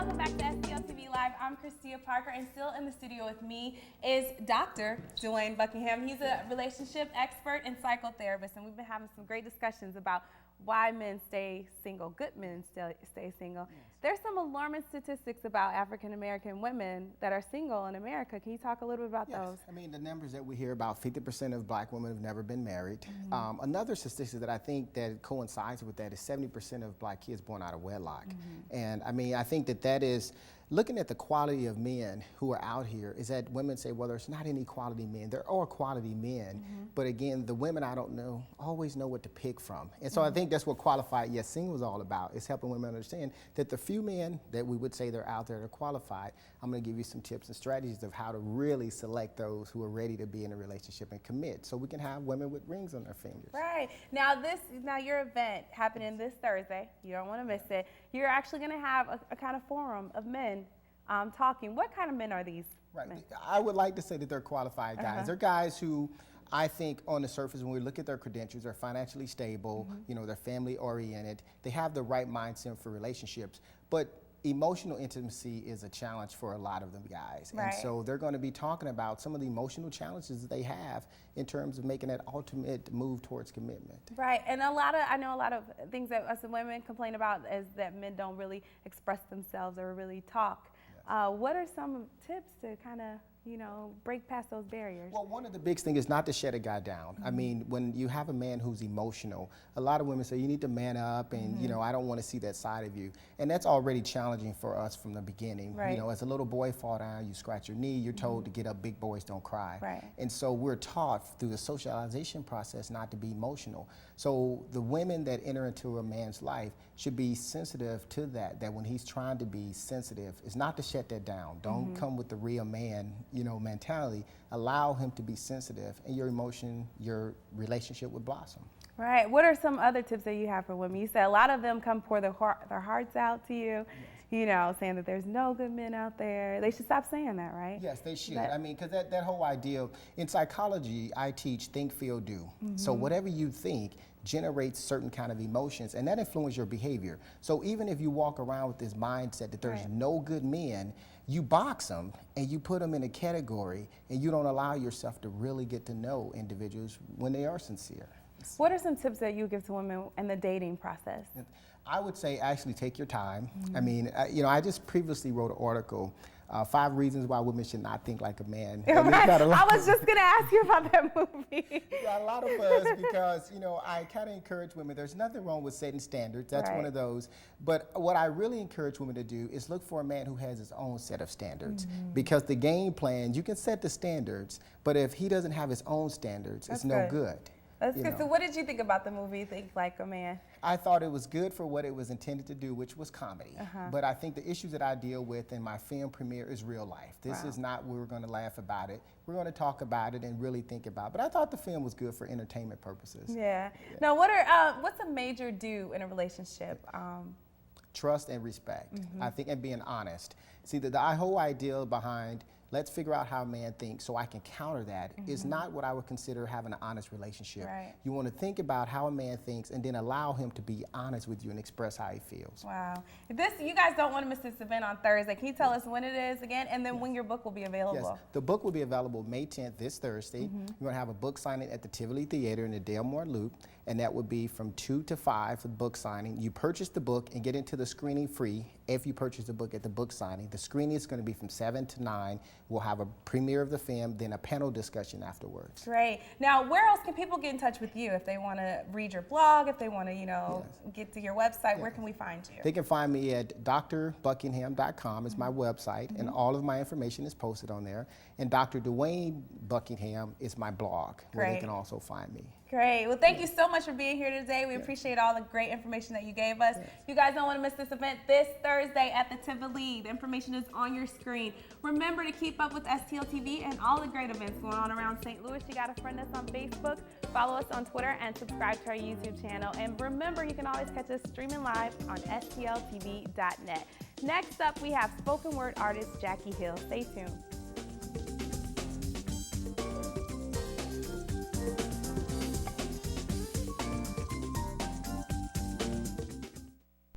welcome back to STL TV Live. I'm Christia Parker, and still in the studio with me is Dr. Dwayne Buckingham. He's a relationship expert and psychotherapist, and we've been having some great discussions about why men stay single, good men stay single. Yes. There's some alarming statistics about African-American women that are single in America. Can you talk a little bit about those? I mean, the numbers that we hear about, 50% of black women have never been married. Mm-hmm. Another statistic that I think that coincides with that is 70% of black kids born out of wedlock. Mm-hmm. And I mean, I think that is, looking at the quality of men who are out here, is that women say, well, there's not any quality men. There are quality men, but again, the women I don't know always know what to pick from. And so I think that's what Qualified Yet Single is all about, is helping women understand that the few men that we would say they're out there that are qualified, I'm gonna give you some tips and strategies of how to really select those who are ready to be in a relationship and commit, so we can have women with rings on their fingers. Right. Now your event happening this Thursday, you don't wanna miss it. You're actually gonna have a kind of forum of men talking. What kind of men are these? Right. Men? I would like to say that they're qualified guys. They're guys who I think on the surface, when we look at their credentials, they're financially stable, you know, they're family oriented, they have the right mindset for relationships, but emotional intimacy is a challenge for a lot of them guys. Right. And so they're going to be talking about some of the emotional challenges that they have in terms of making that ultimate move towards commitment. Right, and I know a lot of things that us women complain about is that men don't really express themselves or really talk. What are some tips to kind of, you know, break past those barriers? Well, one of the big things is not to shut a guy down. I mean, when you have a man who's emotional, a lot of women say you need to man up and, you know, I don't want to see that side of you. And that's already challenging for us from the beginning. Right. You know, as a little boy fall down, you scratch your knee, you're told to get up, big boys don't cry. Right. And so we're taught through the socialization process not to be emotional. So the women that enter into a man's life should be sensitive to that when he's trying to be sensitive, is not to shut that down. Don't come with the real man, you know, mentality. Allow him to be sensitive, and your relationship would blossom. Right. What are some other tips that you have for women? You said a lot of them come pour their hearts out to you, you know, saying that there's no good men out there. They should stop saying that, right? Yes, they should. I mean, because that whole idea, in psychology, I teach think, feel, do. So whatever you think generates certain kind of emotions, and that influences your behavior. So even if you walk around with this mindset that there's no good men, you box them and you put them in a category, and you don't allow yourself to really get to know individuals when they are sincere. What are some tips that you give to women in the dating process? I would say actually take your time. I mean, you know, I just previously wrote an article, 5 reasons why women should not think like a man. Right. I was just going to ask you about that movie. Got a lot of buzz because, you know, I kind of encourage women. There's nothing wrong with setting standards. That's one of those. But what I really encourage women to do is look for a man who has his own set of standards. Because the game plan, you can set the standards, but if he doesn't have his own standards, it's no good. That's good. So what did you think about the movie Think Like a Man? I thought it was good for what it was intended to do, which was comedy. But I think the issues that I deal with in my film premiere is real life. This is not we're going to laugh about it. We're going to talk about it and really think about it. But I thought the film was good for entertainment purposes. Yeah. Now, what's a major do in a relationship? Trust and respect, I think, and being honest. See, the whole idea behind let's figure out how a man thinks so I can counter that is not what I would consider having an honest relationship. Right. You want to think about how a man thinks and then allow him to be honest with you and express how he feels. Wow. You guys don't want to miss this event on Thursday. Can you tell us when it is again, and then when your book will be available? Yes. The book will be available May 10th, this Thursday. We're going to have a book signing at the Tivoli Theater in the Delmar Loop, and that would be from 2 to 5 for the book signing. You purchase the book and get into the screening free if you purchase the book at the book signing. The screening is going to be from 7 to 9. We'll have a premiere of the film, then a panel discussion afterwards. Great. Now, where else can people get in touch with you if they want to read your blog, if they want to, you know, get to your website? Where can we find you? They can find me at drbuckingham.com is my website, and all of my information is posted on there. And Dr. Dwayne Buckingham is my blog, where they can also find me. Great. Well, thank you so much for being here today. We appreciate all the great information that you gave us. You guys don't want to miss this event this Thursday at the Tivoli. The information is on your screen. Remember to keep up with STL TV and all the great events going on around St. Louis. You got to friend us on Facebook, follow us on Twitter, and subscribe to our YouTube channel. And remember, you can always catch us streaming live on STLTV.net. Next up, we have spoken word artist Jackie Hill. Stay tuned.